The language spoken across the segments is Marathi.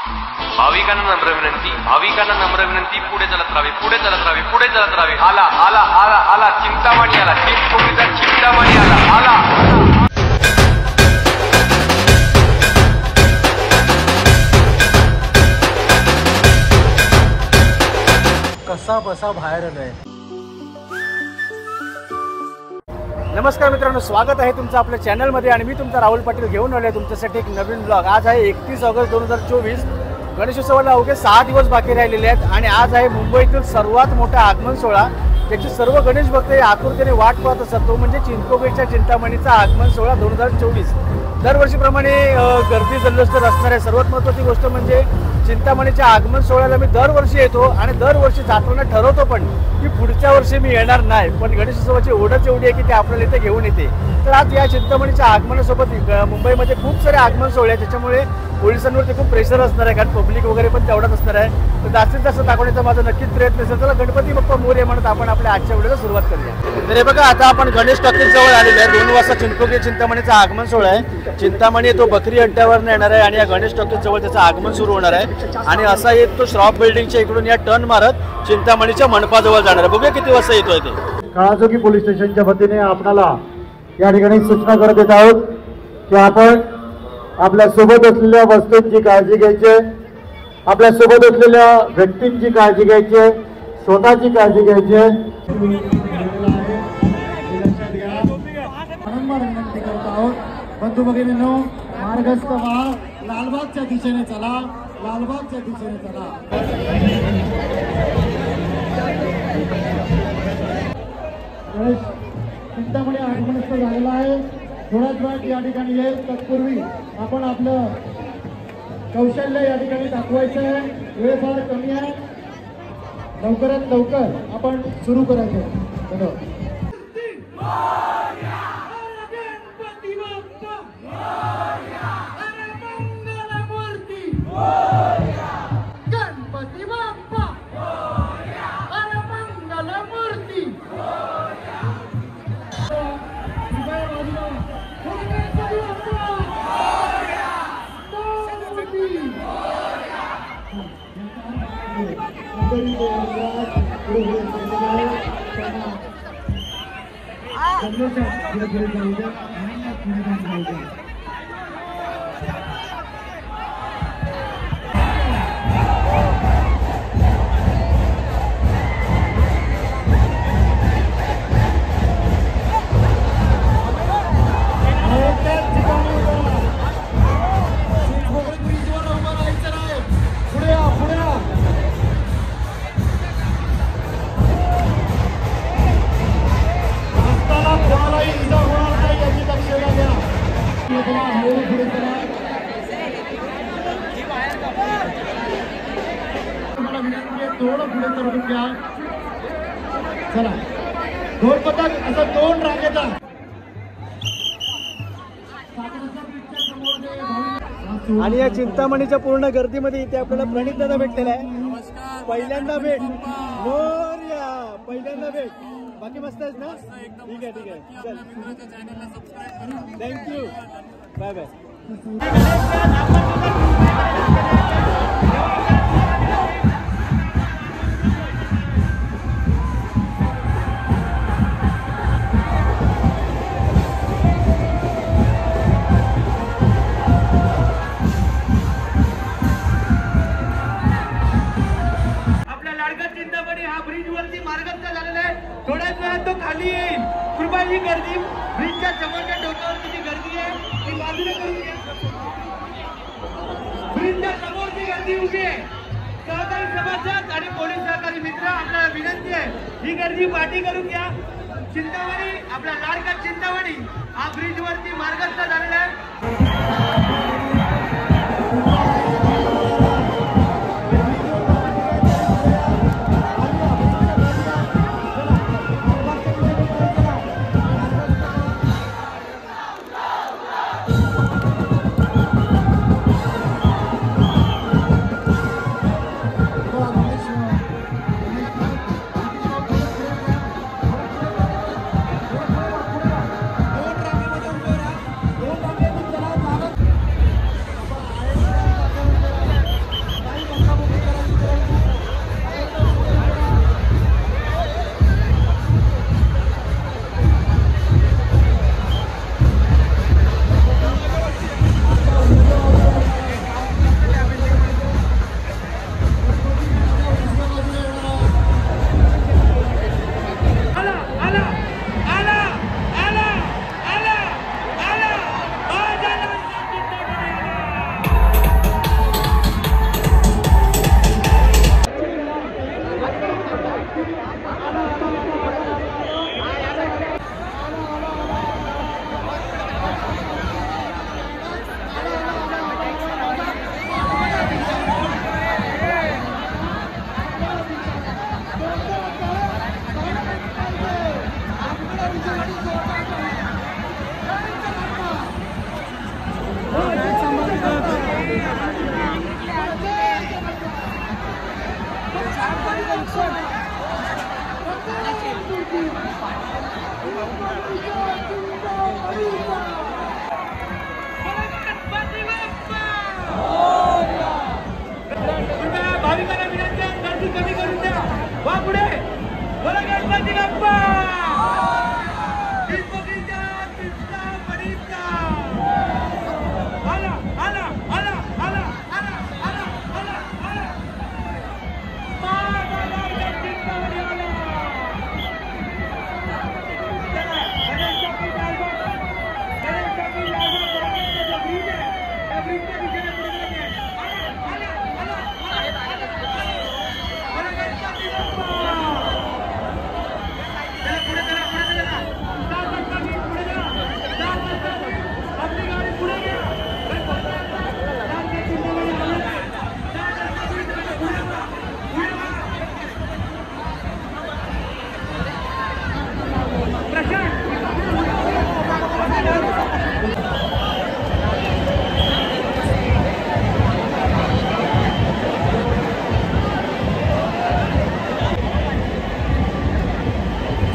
भाविकांना नम्र विनंती, पुढे चलत राहावे, आला आला आला आला चिंतामणी आला, चिंचपोकळीचा चिंतामणी आला. कसा बसा बाहेर आलाय. नमस्कार मित्रांनो, स्वागत आहे तुमचं आपल्या चॅनलमध्ये आणि मी तुमचा राहुल पाटील घेऊन आलो आहे तुमच्यासाठी एक नवीन ब्लॉग. आज आहे 31 ऑगस्ट 2024. गणेशोत्सवाला अवघे 6 दिवस बाकी राहिलेले आहेत आणि आज आहे मुंबईतील सर्वात मोठा आगमन सोहळा, ज्याची सर्व गणेश भक्त आतुरतेने वाट पाहत असतात. तो म्हणजे चिंचपोकळीच्या चिंतामणीचा आगमन सोहळा 2024. दरवर्षीप्रमाणे गर्दी जल्लोष तर असणार आहे. सर्वात महत्त्वाची गोष्ट म्हणजे चिंतामणीच्या आगमन सोहळ्याला मी दरवर्षी येतो आणि दरवर्षी जाताना ठरवतो पण की पुढच्या वर्षी मी येणार नाही, पण गणेशोत्सवाची ओढच एवढी आहे की ते आपल्याला इथे घेऊन येते. तर आज या चिंतामणीच्या आगमनासोबत मुंबईमध्ये खूप सारे आगमन सोहळे आहेत, त्याच्यामुळे पोलिसांवरती खूप प्रेशर असणार आहे, कारण पब्लिक वगैरे पण तेवढाच असणार आहे. तर जास्तीत जास्त दाखवण्याचा माझा नक्कीच प्रयत्न असेल. चला गणपती बाप्पा मोरया म्हणत आपण आपल्या आजच्या व्हिडिओला सुरुवात करूया. तर हे बघा, आता आपण गणेश टॉकीज जवळ आलेलो आहे. 2 वाजता चिंचपोकळी चिंतामणीचा आगमन सोहळा आहे. चिंतामणी तो बकरी अड्ड्यावर येणार आहे आणि या गणेश टॉकीज जवळ त्याचं आगमन सुरू होणार आहे आणि असा येत तो श्रॉफ बिल्डिंगच्या इकडून या टर्न मारत चिंतामणीच्या मंडपाजवळ जाणार आहे. बघूया किती वाजता येतोय ते. काळाचोकी पोलीस स्टेशनच्या वतीने आपल्याला या ठिकाणी सूचना करत येत आहोत की आपण आपल्या सोबत असलेल्या वस्तूंची काळजी घ्यायची, आपल्या सोबत असलेल्या व्यक्तींची काळजी घ्यायची, स्वतःची काळजी घ्यायची. वारंवार विनंती करत आहोत, बंधू भगिनींनो, मार्गस्थ व्हा, लालबागच्या दिशेने चला, लालबागच्या दिशेने चला. चिंतामणी आगमनस्थ झालेला आहे. थोड्याच वेळात या ठिकाणी येईल. तत्पूर्वी आपण आपलं कौशल्य या ठिकाणी दाखवायचं आहे. वेळ फार कमी आहे, लवकरात लवकर आपण सुरू करायचं आहे. थोडं पुढे करून घ्या. चला, 2 पथक असं 2 रांगेचा. आणि या चिंतामणीच्या पूर्ण गर्दीमध्ये इथे आपल्याला प्रणित दादा भेटलेला आहे. पहिल्यांदा भेट मोरया, पहिल्यांदा भेट. बाकी मस्त आहेस ना? ठीक आहे ठीक आहे, चल, थँक्यू, बाय बाय. थोड्याच वेळात तो खाली येईल. कृपया ही गर्दी ब्रिजच्या समोरच्या डोक्यावरची जी गर्दी आहे ती बाजूला करून घ्या. ब्रिजच्या समोरची गर्दी उभी आहे. सहकारी सभासद आणि पोलीस सहकारी मित्र, आपल्याला विनंती आहे ही गर्दी पाठी करून घ्या. चिंतामणी, आपला लाडका चिंतामणी हा ब्रिजवरती मार्गस्थ झालेला आहे.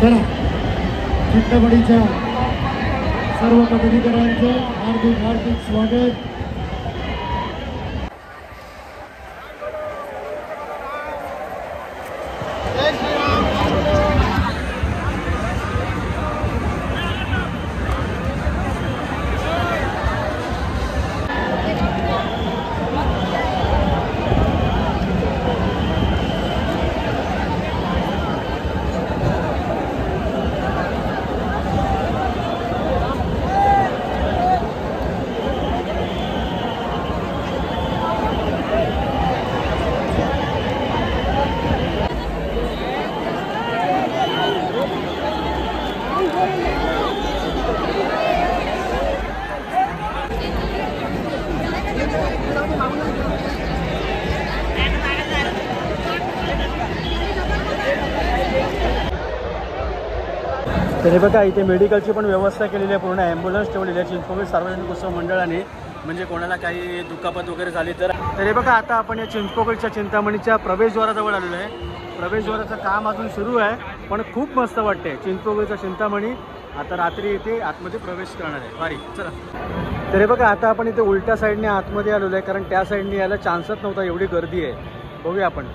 चला चिंतामणीच्या सर्व पदाधिकाऱ्यांचं हार्दिक हार्दिक स्वागत. तर हे बघा इथे मेडिकलची पण व्यवस्था केलेली आहे, पूर्ण ॲम्ब्युलन्स ठेवलेली आहे चिंचपोकळी सार्वजनिक उत्सव मंडळाने, म्हणजे कोणाला काही दुखापत वगैरे झाली तर. हे बघा आता आपण या चिंचपोकळीच्या चिंतामणीच्या प्रवेशद्वाराजवळ आलेलो आहे. प्रवेशद्वाराचं काम अजून सुरू आहे, पण खूप मस्त वाटते. चिंचपोकळीचा चिंतामणी आता रात्री इथे आतमध्ये प्रवेश करणार आहे. भारी, चला. तर हे बघा आता आपण इथे उलट्या साईडने आतमध्ये आलेलो आहे, कारण त्या साईडने यायला चान्सच नव्हता, एवढी गर्दी आहे. बघूया आपण.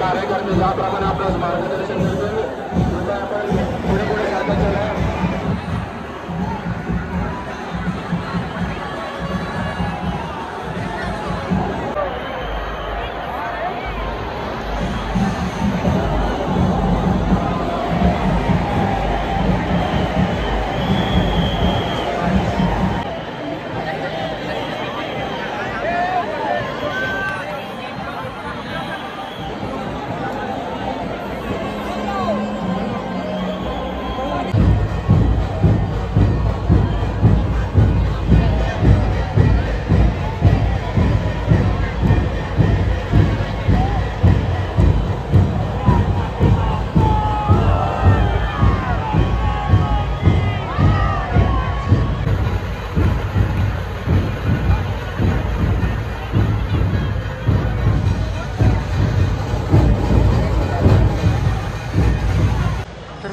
कार्यकर्ते ज्याप्रमाणे आपल्यास मार्गदर्शन करतील आपण पुढे पुढे जाता चला.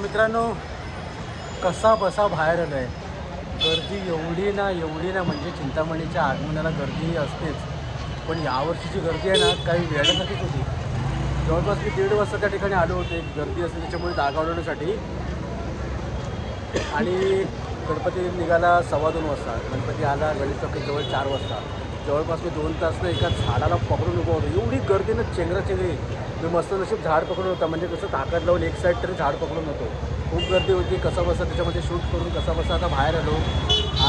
मित्रांनो कसा बसा बाहेर आलाय. गर्दी एवढी ना म्हणजे चिंतामणीच्या आगमनाला गर्दी असतेच, पण यावर्षीची गर्दी आहे ना काही वेळासाठीच होती. जवळपास मी 1:30 वाजता त्या ठिकाणी आलो होते. गर्दी असते त्याच्यामुळे जागा वाढवण्यासाठी. आणि गणपती निघाला 2:15 वाजता, गणपती आला गणेश चौकीजवळ 4 वाजता. जवळपास मी 2 तास एका झाडाला पकडून उभं होतो. एवढी गर्दीनं चेंगराचेंगरी. मी मस्त नशीब झाड पकडून होता, म्हणजे कसं ताकद लावून एक साईड तरी झाड पकडून होतो. खूप गर्दी होती. कसा बसा त्याच्यामध्ये शूट करून कसा बसा आता बाहेर आलो.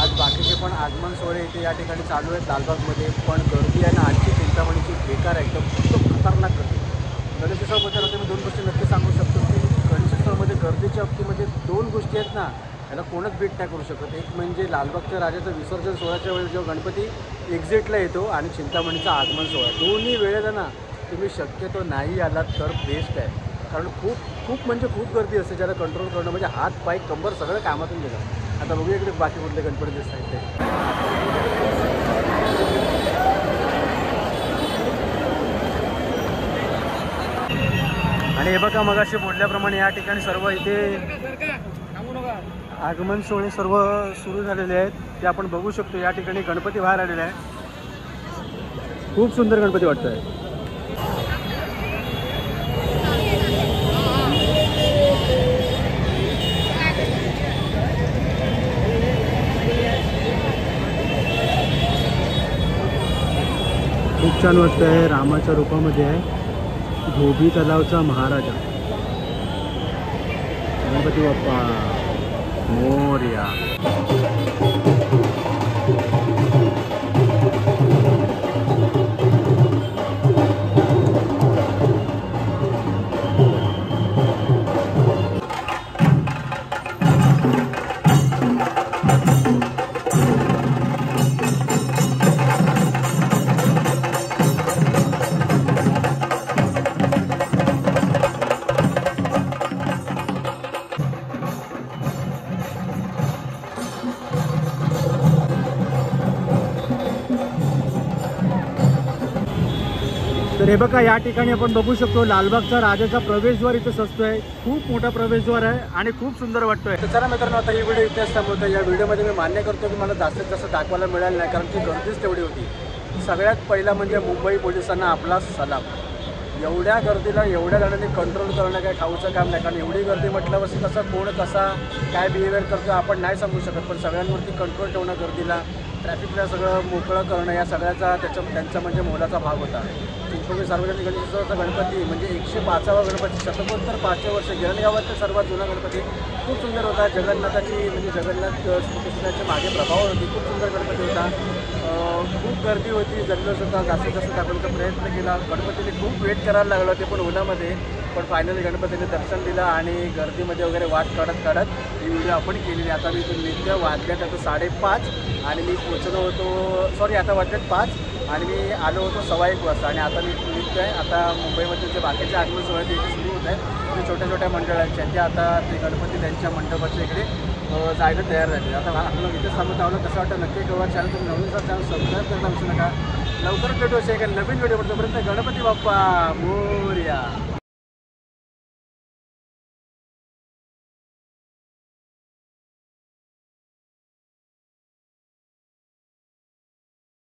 आज बाकीचे पण आगमन सोहळे इथे या ठिकाणी चालू आहेत लालबागमध्ये, पण गर्दी आहे ना आजची चिंतामणीची बेकार आहे एकदम. खूप खतरनाक गर्दी. गणेशोत्सवाबद्दल आता मी 2 गोष्टी नक्की सांगू शकतो की गणेशोत्सवामध्ये गर्दीच्या बाबतीमध्ये 2 गोष्टी आहेत ना, याला कोणच बीट नाही करू शकत. एक म्हणजे लालबागच्या राजाचं विसर्जन सोहळ्याच्या वेळी जेव्हा गणपती एक्झिटला येतो आणि चिंतामणीचा आगमन सोहळा, दोन्ही वेळेला ना तुम्ही शक्यतो नाही आलात तर बेस्ट आहे. कारण खूप म्हणजे खूप गर्दी असते, ज्याला कंट्रोल करणं म्हणजे हात पाय कंबर सगळं कामातून गेलं. आता बघूया इकडे बाकी कुठले गणपती दिसत आहेत ते. आणि हे बघा मगाशी बोलल्याप्रमाणे या ठिकाणी सर्व इथे आगमन सोहळे सर्व सुरू झालेले आहेत, ते आपण बघू शकतो. या ठिकाणी गणपती बाहेर आलेले आहे. खूप सुंदर गणपती वाटत आहे. खूप छान वाटतं आहे. रामाच्या रूपामध्ये आहे. धोबी तलावचा महाराजा गणपती बाप्पा मोरया. तर हे बघा या ठिकाणी आपण बघू शकतो लालबागचा राजाचा प्रवेशद्वार इथं सजतोय. खूप मोठा प्रवेशद्वार आहे आणि खूप सुंदर वाटतोय. तर चला मित्रांनो, आता ही व्हिडिओ इथेच थांबवतो. या व्हिडिओमध्ये मी मान्य करतो की मला जास्तीत जास्त दाखवायला मिळालं नाही, कारण ती गर्दीच तेवढी होती. सगळ्यात पहिला म्हणजे मुंबई पोलिसांना आपला सलाम. एवढ्या गर्दीला एवढ्या जणांनी कंट्रोल करणं काय खाऊचं काम नाही, कारण एवढी गर्दी म्हटल्यावर कसं कोण कसा काय बिहेवियर करतो आपण नाही सांगू शकत, पण सगळ्यांवरती कंट्रोल ठेवणं, गर्दीला ट्रॅफिकला सगळं मोकळं करणं या सगळ्याचा त्यांचा म्हणजे मोलाचा भाग होता. चिंचोली सार्वजनिक गणेशोत्सवाचा गणपती म्हणजे 105वा गणपती, शतकोत्तर 500 वर्ष गिरणगावातला सर्वात जुना गणपती. खूप सुंदर होता. जगन्नाथाची म्हणजे जगन्नाथ श्रीकृष्णाच्या मागे प्रभाव होती. खूप सुंदर गणपती होता. खूप गर्दी होती. जल्लोष होता. जास्तीत जास्त दाखवण्याचा प्रयत्न केला. गणपतीने खूप वेट करायला लागलं ते पण उन्हामध्ये, पण फायनली गणपतीने दर्शन दिलं आणि गर्दीमध्ये वगैरे वाट काढत ही व्हिडिओ आपण केलेली. आता मी नित्य वाजल्यात आता 5:30 आणि मी पोचलो होतो आता वाजल्यात 5 आणि मी आलो होतो 1:15 वाजता. आणि आता मी निघतो आहे. आता मुंबईमध्ये जे बाकीचे आगमन सोहळे ते इथे सुरू होत आहेत, जे छोट्या छोट्या मंडळांच्या ते आता ते गणपती त्यांच्या मंडपाच्या इकडे जायला तयार झाले. आता आपलं इथेच थांबत आलं. कसं वाटतं नक्की कळवा. चॅनल तुम्ही नवीन चॅनल सबस्क्राईब करायला विसरू नका. लवकरच भेटू असे एका नवीन व्हिडिओ. तोपर्यंत गणपती बाप्पा मोरया.